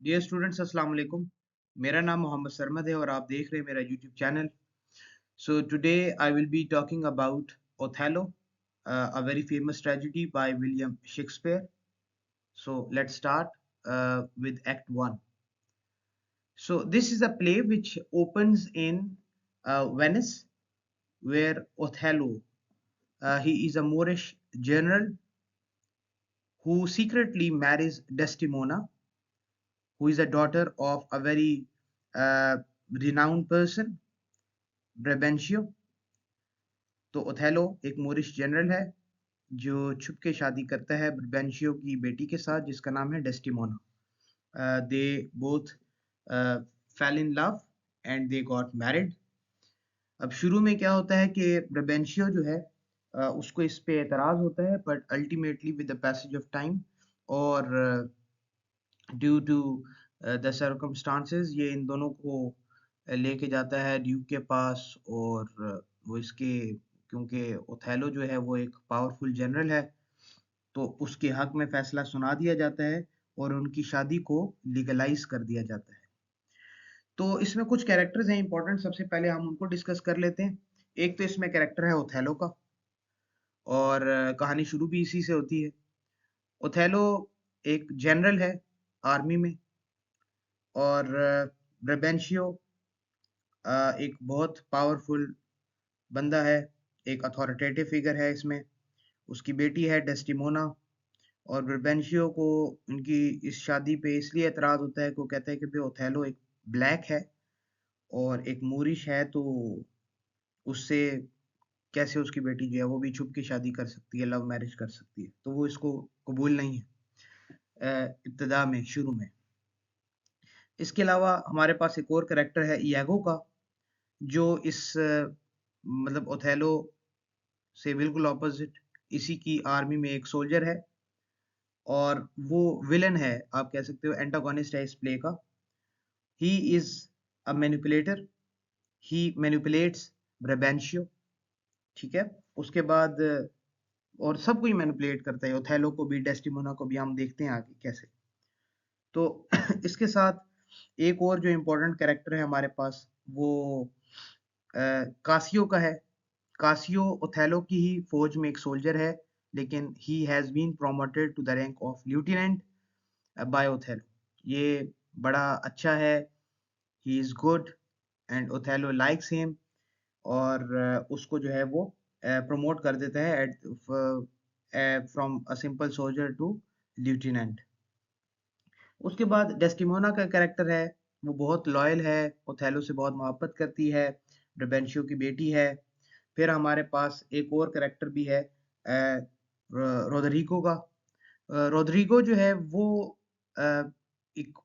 Dear students अस्सलाम वालेकुम। मेरा नाम मोहम्मद सरमद है और आप देख रहे हैं मेरा YouTube channel. So today I will be talking about Othello, a very famous tragedy by William Shakespeare. So let's start with Act 1. So this is a play which opens in Venice, where Othello, he is a Moorish general who secretly marries Desdemona, who is a daughter of a very uh, renowned person, ब्रेबेंशियो। तो Othello एक मोरिश general है जो छुप के शादी करता है ब्रेबेंशियो की बेटी के साथ जिसका नाम है Desdemona. They both fail in love and they got married. अब शुरू में क्या होता है कि ब्रेबेंशियो जो है उसको इस पे एतराज होता है, but ultimately with the passage of time और ड्यू टू द सर्कमस्टांसेस ये इन दोनों को लेके जाता है ड्यूक के पास। और वो इसके क्योंकि ओथेलो जो है वो एक पावरफुल जनरल है, तो उसके हक में फैसला सुना दिया जाता है और उनकी शादी को लीगलाइज कर दिया जाता है। तो इसमें कुछ कैरेक्टर्स हैं इंपॉर्टेंट, सबसे पहले हम उनको डिस्कस कर लेते हैं। एक तो इसमें कैरेक्टर है ओथेलो का, और कहानी शुरू भी इसी से होती है। ओथेलो एक जनरल है आर्मी में, और ब्रेबेंशियो एक बहुत पावरफुल बंदा है, एक अथॉरिटेटिव फिगर है इसमें। उसकी बेटी है डेस्टिमोना, और ब्रेबेंशियो को उनकी इस शादी पे इसलिए एतराज़ होता है कि वो कहता है कि भाई ओथेलो एक ब्लैक है और एक मूरिश है, तो उससे कैसे उसकी बेटी जो है वो भी छुप के शादी कर सकती है, लव मैरिज कर सकती है, तो वो इसको कबूल नहीं है इब्तिदा में, शुरू में। इसके अलावा हमारे पास एक और करेक्टर है इयागो का, जो इस मतलब ओथेलो से बिल्कुल ऑपोजिट इसी की आर्मी में एक सोल्जर है, और वो विलन है, आप कह सकते हो एंटागोनिस्ट है इस प्ले का। He is a manipulator, he manipulates Brabantio, ठीक है। उसके बाद और सबको ही मैनिपुलेट करता है, ओथेलो को भी, डेस्टिमोना को भी, हम देखते हैं आगे कैसे। तो इसके साथ एक और जो इम्पोर्टेंट कैरेक्टर है हमारे पास, वो कासियो का है। कासियो ओथेलो की ही फौज में एक सोल्जर है, लेकिन he has been promoted to the rank of lieutenant by Othello. ये बड़ा अच्छा है, he is good and Othello likes him, और उसको जो है वो प्रमोट कर देता है from a simple soldier to lieutenant. उसके बाद डेस्टिमोना का कैरेक्टर है, वो बहुत लॉयल है, ओथेलो से बहुत मोहब्बत करती है, ब्रेबेंशियो की बेटी है। फिर हमारे पास एक और कैरेक्टर भी है रोदरिको का। रोदरिको जो है वो एक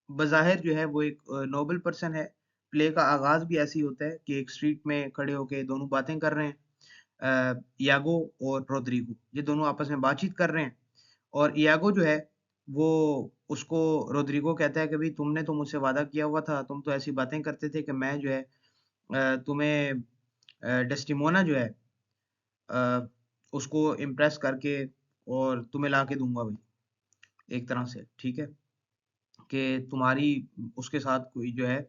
बज़ाहिर जो है वो एक नोबल पर्सन है। प्ले का आगाज़ भी ऐसे ही होता है कि एक स्ट्रीट में खड़े होके दोनों बातें कर रहे हैं, यागो और रोदरिगो, ये दोनों आपस में बातचीत कर रहे हैं। और यागो जो है वो उसको रोदरिगो कहता है कि भाई तुमने तो मुझसे वादा किया हुआ था, तुम तो ऐसी बातें करते थे कि मैं जो है तुम्हें डेस्टिमोना जो है अ, उसको इम्प्रेस करके और तुम्हें ला के दूंगा भाई, एक तरह से, ठीक है, कि तुम्हारी उसके साथ कोई जो है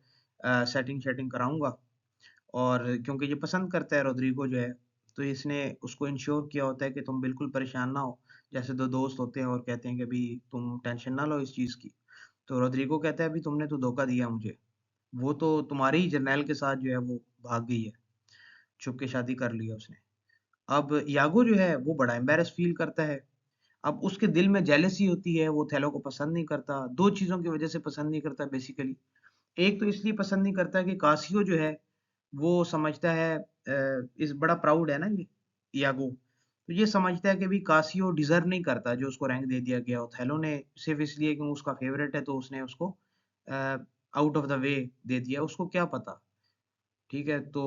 सेटिंग शेटिंग कराऊंगा। और क्योंकि ये पसंद करता है रोद्रिगो जो है, तो इसने उसको इंश्योर किया होता है कि तुम बिल्कुल परेशान ना हो। जैसे दो दोस्त होते हैं और कहते हैं कि अभी तुम टेंशन ना लो इस चीज़ की, तो रोद्रिगो कहता है अभी तुमने तो धोखा दिया मुझे, वो तो तुम्हारे ही जर्नैल के साथ जो है वो भाग गई है, छुप के शादी कर लिया उसने। अब यागो जो है वो बड़ा एम्बेरस फील करता है। अब उसके दिल में जेलसी होती है, वो थैलो को पसंद नहीं करता। दो चीज़ों की वजह से पसंद नहीं करता बेसिकली। एक तो इसलिए पसंद नहीं करता कि कासियो जो है वो समझता है इस बड़ा प्राउड है ना ये यागो, तो ये समझता है कि भी कासियो डिजर्व नहीं करता जो उसको रैंक दे दिया गया ओथेलो ने, सिर्फ इसलिए कि वो उसका फेवरेट है तो उसने उसको आउट ऑफ द वे दे दिया, उसको क्या पता, ठीक है। तो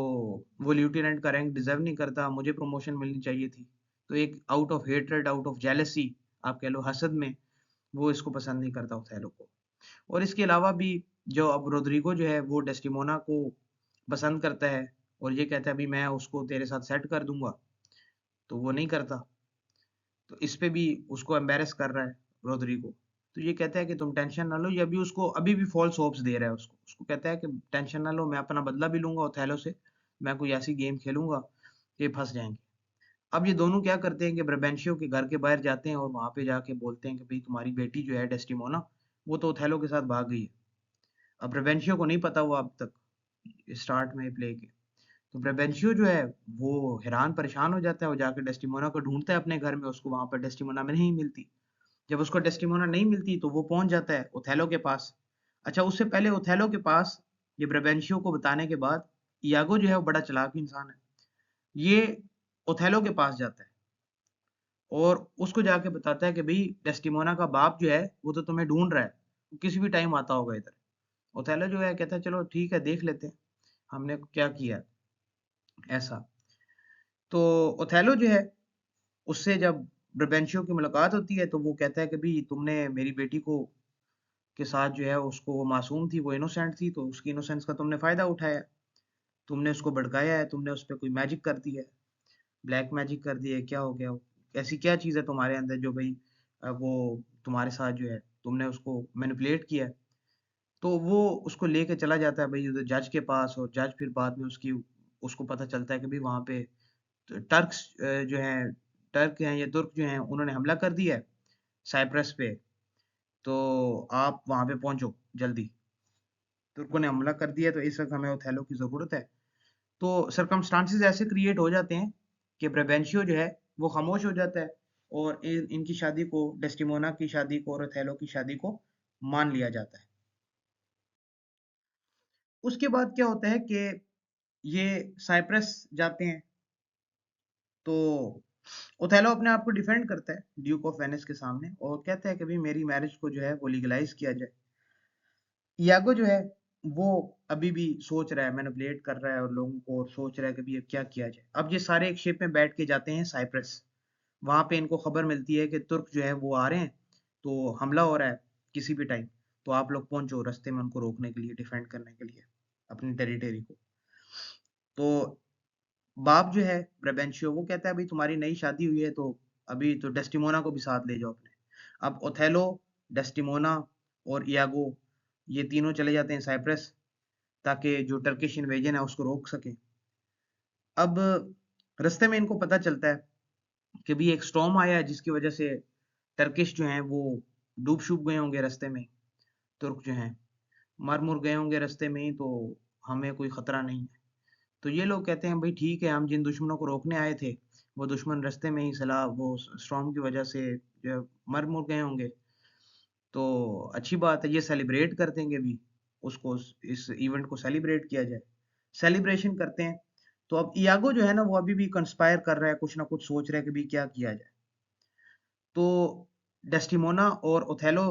वो लेफ्टिनेंट का रैंक डिजर्व नहीं करता, मुझे प्रमोशन मिलनी चाहिए थी। तो एक out of hatred, out of jealousy, आप कह लो हसद में, वो इसको पसंद नहीं करता ओथेलो को। और इसके अलावा भी जो अब रोद्रिगो जो है वो डेस्टिमोना को पसंद करता है और ये कहता है अभी मैं उसको तेरे साथ सेट कर दूंगा, तो वो नहीं करता। तो इस पे भी उसको एम्बेरस कर रहा है रोद्रिगो। तो ये कहता है कि तुम टेंशन ना लो, ये अभी उसको अभी भी फॉल्स होप्स दे रहा है उसको उसको कहता है कि टेंशन ना लो, मैं अपना बदला भी लूंगा ओथेलो से, मैं कोई ऐसी गेम खेलूंगा कि फंस जाएंगे। अब ये दोनों क्या करते हैं कि ब्राबेंशियो के घर के बाहर जाते हैं और वहां पे जाके बोलते हैं कि भाई तुम्हारी बेटी जो है डेस्टिमोना, वो तो ओथेलो के साथ भाग गई है। अब ब्राबेंशियो को नहीं पता हुआ अब तक स्टार्ट में प्ले के। तो ब्राबेंशियो जो है वो हैरान परेशान हो जाता है, वो जाके डेस्टिमोना को ढूंढता है अपने घर में, उसको वहां पर डेस्टिमोना में नहीं मिलती। जब उसको डेस्टिमोना नहीं मिलती तो वो पहुंच जाता है ओथेलो के पास। अच्छा, उससे पहले ओथेलो के पास ये ब्राबेंशियो को बताने के बाद यागो जो है वो बड़ा चालाक इंसान है, ये ओथेलो के पास जाता है और उसको जाके बताता है कि भाई डेस्टिमोना का बाप जो है वो तो तुम्हें ढूंढ रहा है, वो किसी भी टाइम आता होगा इधर। ओथेलो जो है कहता है चलो ठीक है, देख लेते हैं हमने क्या किया है, ऐसा। तो ओथेलो जो है उससे जब ब्राबेंशियो की मुलाकात होती है तो वो कहता है कि भाई तुमने मेरी बेटी को के साथ जो है, उसको वो मासूम थी, वो इनोसेंट थी, तो उसकी इनोसेंस का तुमने फायदा उठाया है, तुमने उसको भड़काया है, तुमने उस पे कोई मैजिक कर दी है, ब्लैक मैजिक कर दी है, क्या हो गया, ऐसी क्या चीज़ है तुम्हारे अंदर जो भाई वो तुम्हारे साथ जो है तुमने उसको मैनिपुलेट किया है। तो वो उसको लेके चला जाता है भाई उधर जज के पास, और जज फिर बाद में उसकी उसको पता चलता है कि भाई वहाँ पे टर्क्स जो हैं, टर्क हैं या तुर्क जो हैं, उन्होंने हमला कर दिया है साइप्रस पे, तो आप वहाँ पे पहुँचो जल्दी, तुर्कों ने हमला कर दिया, तो इस वक्त हमें ओथेलो की ज़रूरत है। तो सरकमस्टांसेस ऐसे क्रिएट हो जाते हैं कि ब्राबेंशियो जो है वो खामोश हो जाता है और इनकी शादी को, डेस्टिमोना की शादी को और ओथेलो की शादी को मान लिया जाता है। उसके बाद क्या होता है कि ये साइप्रस जाते हैं, तो ओथेलो अपने आप को डिफेंड करता है ड्यूक ऑफ वेनिस के सामने और कहता है कि भाई मेरी मैरिज को जो है वो लीगलाइज किया जाए। यागो जो है वो अभी भी सोच रहा है, मैनिपुलेट कर रहा है और लोगों को, और सोच रहा है कि भाई अब क्या किया जाए। अब ये सारे एक शिप में बैठ के जाते हैं साइप्रस। वहां पे इनको खबर मिलती है कि तुर्क जो है वो आ रहे हैं, तो हमला हो रहा है किसी भी टाइम, तो आप लोग पहुंचो रास्ते में उनको रोकने के लिए, डिफेंड करने के लिए अपनी टेरिटरी को। तो बाप जो है ब्रेबेंशियो वो कहता है भाई तुम्हारी नई शादी हुई है, तो अभी तो डेस्टिमोना को भी साथ ले जाओ अपने। अब ओथेलो, डेस्टिमोना और इयागो, ये तीनों चले जाते हैं साइप्रस, ताकि जो टर्किश इन्वेजन है उसको रोक सके। अब रास्ते में इनको पता चलता है कि भी एक स्टॉर्म आया है जिसकी वजह से टर्किश जो हैं वो डूब शूब गए होंगे रास्ते में, तुर्क जो हैं मर मुर गए होंगे रास्ते में ही, तो हमें कोई खतरा नहीं है। तो ये लोग कहते हैं भाई ठीक है, हम जिन दुश्मनों को रोकने आए थे वो दुश्मन रास्ते में ही सलाह वो स्टॉर्म की वजह से जो है मर मुर गए होंगे, तो अच्छी बात है, ये सेलिब्रेट कर देंगे भी उसको, इस इवेंट को सेलिब्रेट किया जाए। सेलिब्रेशन करते हैं। तो अब इयागो जो है ना वो अभी भी कंस्पायर कर रहा है, कुछ ना कुछ सोच रहा है कि भी क्या किया जाए। तो डेस्टिमोना और ओथेलो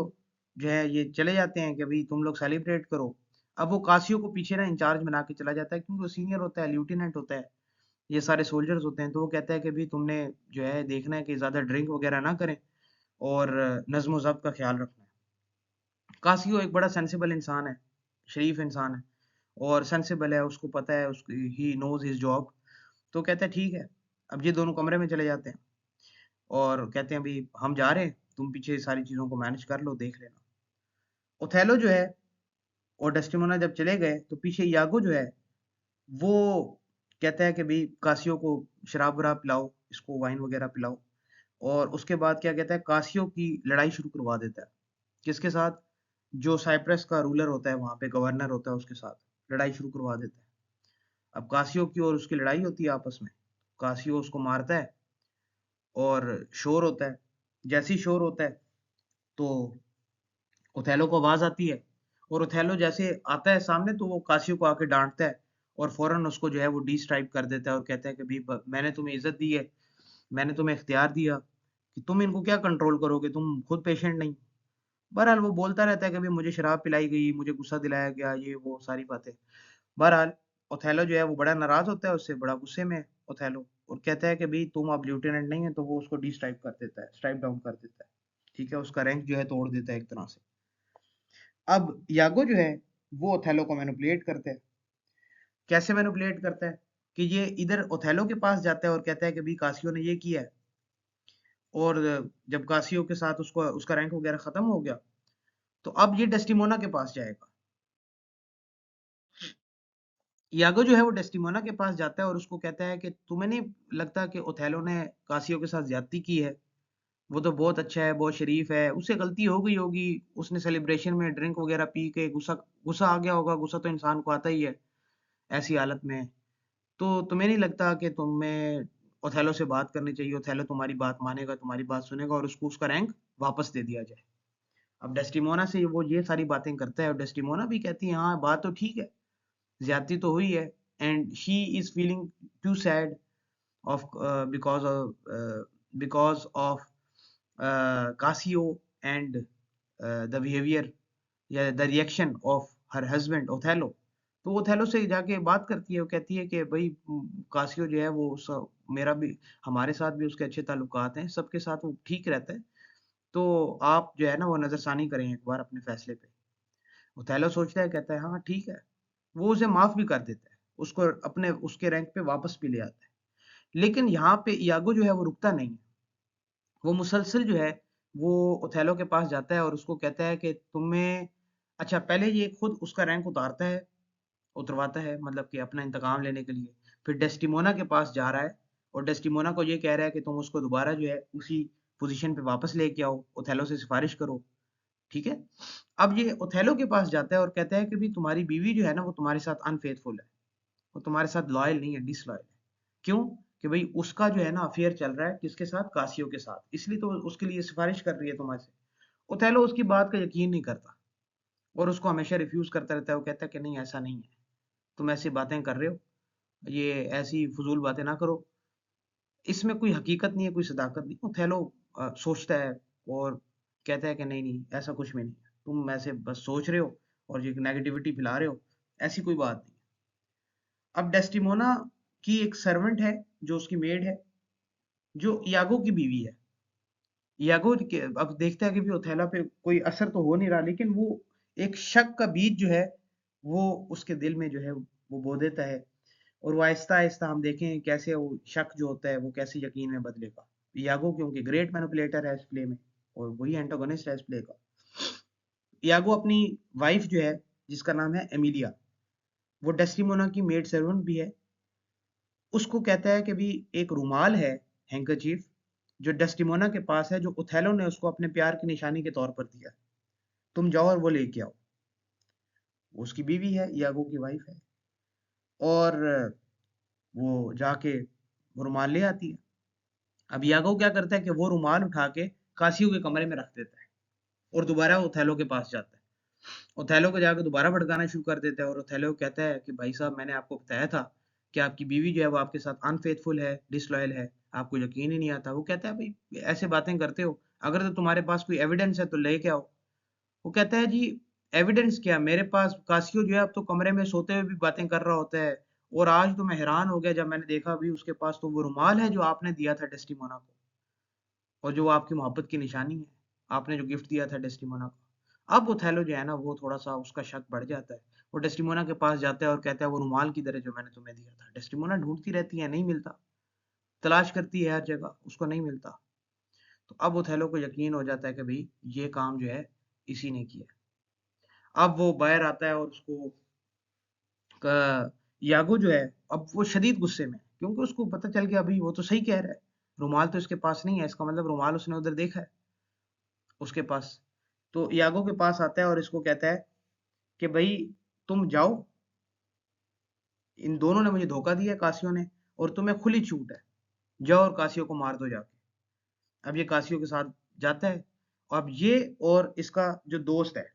जो है ये चले जाते हैं कि भाई तुम लोग सेलिब्रेट करो। अब वो कासियो को पीछे ना इंचार्ज बना के चला जाता है, क्योंकि वो सीनियर होता है, लेफ्टिनेंट होता है, ये सारे सोल्जर्स होते हैं, तो वो कहता है कि भाई तुमने जो है देखना है कि ज्यादा ड्रिंक वगैरह ना करें और नज्म ज़ब्त का ख्याल रखना है। कासियो एक बड़ा सेंसिबल इंसान है, शरीफ इंसान है और सेंसिबल है, उसको पता है, उसकी ही नोज हिज जॉब। तो कहता है ठीक है। अब ये दोनों कमरे में चले जाते हैं और कहते हैं भाई हम जा रहे हैं, तुम पीछे सारी चीजों को मैनेज कर लो, देख लेना। ओथेलो जो है और डेस्टिमोना जब चले गए तो पीछे यागो जो है वो कहता है कि भाई कासियो को शराब वराब पिलाओ, इसको वाइन वगैरह पिलाओ। और उसके बाद क्या कहता है, कासियो की लड़ाई शुरू करवा देता है। किसके साथ? जो साइप्रस का रूलर होता है, वहां पे गवर्नर होता है, उसके साथ लड़ाई शुरू करवा देता है। अब कासियो की और उसकी लड़ाई होती है आपस में, कासियो उसको मारता है और शोर होता है। जैसे ही शोर होता है तो ओथेलो को आवाज आती है, और ओथेलो जैसे आता है सामने तो वो कासियो को आके डांटता है और फौरन उसको जो है वो डिस्ट्राइब कर देता है और कहता है कि भाई मैंने तुम्हें इज्जत दी है, मैंने तुम्हें इख्तियार दिया कि तुम इनको क्या कंट्रोल करोगे, तुम खुद पेशेंट नहीं। बहरहाल वो बोलता रहता है कि भाई मुझे शराब पिलाई गई, मुझे गुस्सा दिलाया गया, ये वो सारी बातें। बहरहाल ओथेलो जो है वो बड़ा नाराज होता है उससे, बड़ा गुस्से में है ओथेलो, और कहता है कि भाई तुम अब लेफ्टिनेंट नहीं है, तो वो उसको डिस्ट्राइब कर देता है, स्ट्राइप डाउन कर देता है। ठीक है, उसका रैंक जो है तोड़ देता है एक तरह से। अब यागो जो है वो ओथेलो को मैनिपुलेट करता है। कैसे मैनिपुलेट करता है कि ये इधर ओथेलो के पास जाता है और कहता है कि भाई कासियो ने ये किया है, और जब कासियो के साथ उसको उसका रैंक वगैरह खत्म हो गया तो अब ये डेस्टिमोना के पास जाएगा। यागो जो है वो डेस्टिमोना के पास जाता है और उसको कहता है कि तुम्हें नहीं लगता कि ओथेलो ने कासियो के साथ ज्यादती की है? वो तो बहुत अच्छा है, बहुत शरीफ है, उससे गलती हो गई होगी, उसने सेलिब्रेशन में ड्रिंक वगैरह पी के गुस्सा गुस्सा आ गया होगा, गुस्सा तो इंसान को आता ही है ऐसी हालत में। तो तुम्हें नहीं लगता कि तुम्हें ओथेलो से बात करनी चाहिए, ओथेलो तुम्हारी बात मानेगा, तुम्हारी बात सुनेगा और उसको उसका रैंक वापस दे दिया जाए? अब डेस्टिमोना से वो ये सारी बातें करता है और डेस्टिमोना भी कहती है हाँ बात तो ठीक है, ज्यादती तो हुई है, and she is feeling too sad of because of Casio and the behavior या the reaction of her husband Othello। तो वो ओथेलो से जाके बात करती है, वो कहती है कि भाई कासियो जो है वो मेरा भी, हमारे साथ भी उसके अच्छे ताल्लुकात हैं, सबके साथ वो ठीक रहता है, तो आप जो है ना वो नजरसानी करें एक बार अपने फैसले पे। ओथेलो सोचता है, कहता है हाँ ठीक है, वो उसे माफ भी कर देता है, उसको अपने उसके रैंक पे वापस भी ले आता है। लेकिन यहाँ पे यागो जो है वो रुकता नहीं है, वो मुसलसल जो है वो ओथेलो के पास जाता है और उसको कहता है कि तुम्हें, अच्छा पहले ये खुद उसका रैंक उतारता है, उतरवाता है, मतलब कि अपना इंतकाम लेने के लिए, फिर डेस्टिमोना के पास जा रहा है और डेस्टिमोना को ये कह रहा है कि तुम उसको दोबारा जो है उसी पोजीशन पे वापस लेके आओ, ओथेलो से सिफारिश करो, ठीक है। अब ये ओथेलो के पास जाता है और कहता है कि भी तुम्हारी बीवी जो है ना वो तुम्हारे साथ अनफेथफुल है, वो तुम्हारे साथ लॉयल नहीं है, डिसलॉयल है। क्यों? कि भाई उसका जो है ना अफेयर चल रहा है किसके साथ, कासियो के साथ, इसलिए तो उसके लिए सिफारिश कर रही है तुम्हारे से। ओथेलो उसकी बात का यकीन नहीं करता और उसको हमेशा रिफ्यूज करता रहता है, वो कहता है कि नहीं ऐसा नहीं है, तुम ऐसी बातें कर रहे हो, ये ऐसी फजूल बातें ना करो, इसमें कोई हकीकत नहीं है, कोई सदाकत नहीं। ओथेलो सोचता है और कहता है कि नहीं नहीं ऐसा कुछ भी नहीं है, तुम ऐसे बस सोच रहे हो और ये नेगेटिविटी फैला रहे हो, ऐसी कोई बात नहीं। अब डेस्टिमोना की एक सर्वेंट है जो उसकी मेड है, जो यागो की बीवी है। यागो अब देखता है कि भी ओथेला पे कोई असर तो हो नहीं रहा, लेकिन वो एक शक का बीज जो है वो उसके दिल में जो है वो बो देता है, और वो आहिस्ता आहिस्ता हम देखें कैसे वो शक जो होता है वो कैसे यकीन में बदलेगा। यागो क्योंकि ग्रेट मैनिपुलेटर है इस प्ले में और वही एंटागोनिस्ट है इस प्ले का। यागो अपनी वाइफ जो है जिसका नाम है एमिलिया, वो डेस्टिमोना की मेड सर्वेंट भी है, उसको कहता है कि भी एक रुमाल है, हैंकरचीफ, जो डेस्टिमोना के पास है, जो ओथेलो ने उसको अपने प्यार की निशानी के तौर पर दिया, तुम जाओ और वो लेके आओ। वो उसकी बीवी है, यागो की वाइफ है, और वो जाके वो रुमाल ले आती है। अब यागो क्या करता है कि वो रुमाल उठा के कासियो के कमरे में रख देता है और दोबारा ओथेलो के पास जाता है। ओथेलो को जाकर दोबारा भड़काना शुरू कर देता है और ओथेलो कहता है कि भाई साहब मैंने आपको बताया था कि आपकी बीवी जो है वो आपके साथ अनफेथफुल है, डिसलॉयल है, आपको यकीन ही नहीं आता। वो कहता है भाई ऐसे बातें करते हो, अगर तो तुम्हारे पास कोई एविडेंस है तो लेके आओ। वो कहता है जी एविडेंस क्या, मेरे पास कासियो जो है अब तो कमरे में सोते हुए भी बातें कर रहा होता है, और आज तो मैं हैरान हो गया जब मैंने देखा भी उसके पास तो वो रुमाल है जो आपने दिया था डेस्टिमोना को, और जो आपकी मोहब्बत की निशानी है, आपने जो गिफ्ट दिया था डेस्टिमोना को। अब ओथेलो जो है ना वो थोड़ा सा उसका शक बढ़ जाता है, वो डेस्टिमोना के पास जाता है और कहता है वो रुमाल किधर है जो मैंने तुम्हें दिया था। डेस्टिमोना ढूंढती रहती है, नहीं मिलता, तलाश करती है हर जगह, उसको नहीं मिलता। तो अब ओथेलो को यकीन हो जाता है कि भाई ये काम जो है इसी ने किया। अब वो बाहर आता है और उसको यागो जो है अब वो शदीद गुस्से में है, क्योंकि उसको पता चल गया अभी वो तो सही कह रहा है, रुमाल तो इसके पास नहीं है, इसका मतलब रुमाल उसने उधर देखा है उसके पास। तो यागो के पास आता है और इसको कहता है कि भाई तुम जाओ, इन दोनों ने मुझे धोखा दिया कासियो ने, और तुम्हें खुली छूट है, जाओ और कासियो को मार दो जाके। अब ये कासियो के साथ जाता है। अब ये और इसका जो दोस्त है,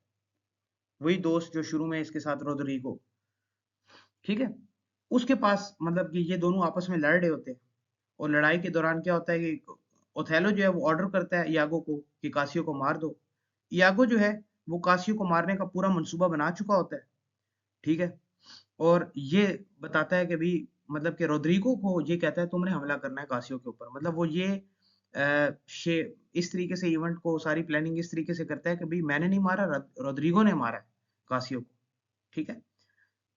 वही दोस्त जो शुरू में इसके साथ रोदरिगो, ठीक है, उसके पास, मतलब कि ये दोनों आपस में लड़ रहे होते हैं, और लड़ाई के दौरान क्या होता है कि ओथेलो जो है वो ऑर्डर करता है यागो को कि कासियो को मार दो। यागो जो है वो कासियो को मारने का पूरा मंसूबा बना चुका होता है, ठीक है, और ये बताता है कि भी, मतलब कि रोड्रिगो को ये कहता है तुमने हमला करना है कासियो के ऊपर, मतलब वो ये इस तरीके से इवेंट को सारी प्लानिंग इस तरीके से करता है कि भाई मैंने नहीं मारा, रोड्रिगो ने मारा है कासियो को, ठीक है।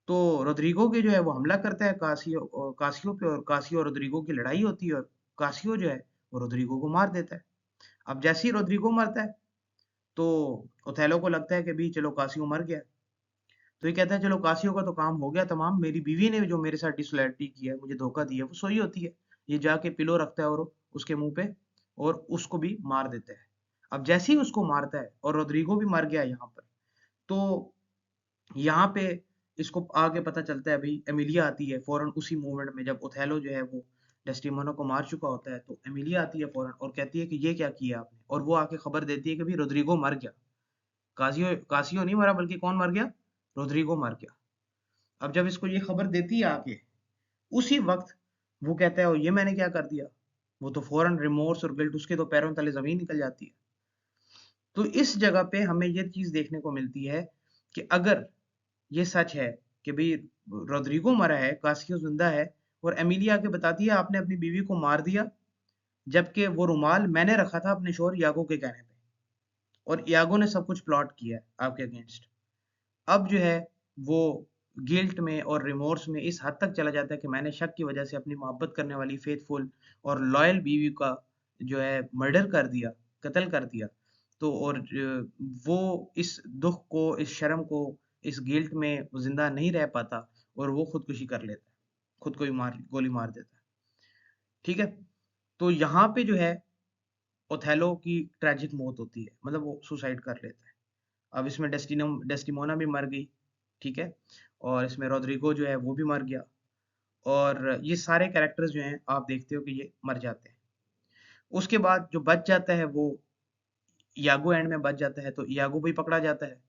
तो रोड्रिगो के जो है वो हमला करता है कासियो पे, और कासियो और रोड्रिगो की लड़ाई होती है और कासियो जो है वो रोड्रिगो को मार देता है। अब जैसे ही रोड्रिगो मरता है तो ओथेलो को लगता है कि भी चलो कासियो मर गया। तो ये कहता है चलो कासियो का तो काम हो गया तमाम, मेरी बीवी ने जो मेरे साथ डिसलॉयल्टी की है, मुझे धोखा दिया, वो सोई होती है। ये जाके पिलो रखता है और उसके मुंह पे, और उसको भी मार देता है। अब जैसे ही उसको मारता है, और रोड्रिगो भी मर गया यहाँ पर, तो यहाँ पे इसको आगे पता चलता है, भाई एमिलिया आती है फौरन उसी मोमेंट में, जब ओथेलो जो है वो डेस्टिमोना को मार चुका होता है, तो एमिलिया आती है फौरन और कहती है कि ये क्या किया आपने, और वो आके खबर देती है कि भाई रोड्रिगो मर गया। कासियो कासियो नहीं मरा, बल्कि कौन मर गया, रोड्रिगो मर गया। अब जब इसको ये खबर देती है आके, उसी वक्त वो कहता है "ओ, ये मैंने क्या कर दिया"। वो तो फौरन रिमोर्स और गिल्ट, उसके तो पैरों तले जमीन निकल जाती है। तो इस जगह पे हमें ये चीज देखने को मिलती है कि अगर ये सच है कि भाई रोड्रिगो मरा है, कासियो जिंदा है, और एमिलिया आके बताती है आपने अपनी बीवी को मार दिया, जबकि वो रुमाल मैंने रखा था अपने शोहर यागो के कहने पे, और यागो ने सब कुछ प्लॉट किया है आपके अगेंस्ट। अब जो है वो गिल्ट में और रिमोर्स में इस हद तक चला जाता है कि मैंने शक की वजह से अपनी मोहब्बत करने वाली फेथफुल और लॉयल बीवी का जो है मर्डर कर दिया, कत्ल कर दिया। तो और वो इस दुख को, इस शर्म को, इस गिल्ट में वो जिंदा नहीं रह पाता, और वो खुदकुशी कर लेता है, खुद को ही गोली मार देता है। ठीक है। तो यहाँ पे जो है ओथेलो की ट्रेजिक मौत होती है, मतलब वो सुसाइड कर लेता है। अब इसमें डेस्टिमोना भी मर गई, ठीक है, और इसमें रोड्रिगो जो है वो भी मर गया, और ये सारे कैरेक्टर्स जो हैं आप देखते हो कि ये मर जाते हैं। उसके बाद जो बच जाता है वो यागो एंड में बच जाता है, तो यागो भी पकड़ा जाता है,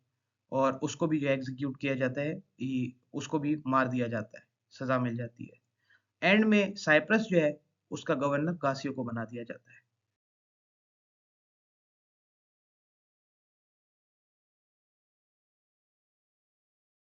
और उसको भी जो एग्जीक्यूट किया जाता है, उसको भी मार दिया जाता है, सजा मिल जाती है। एंड में साइप्रस जो है उसका गवर्नर कासियो को बना दिया जाता है।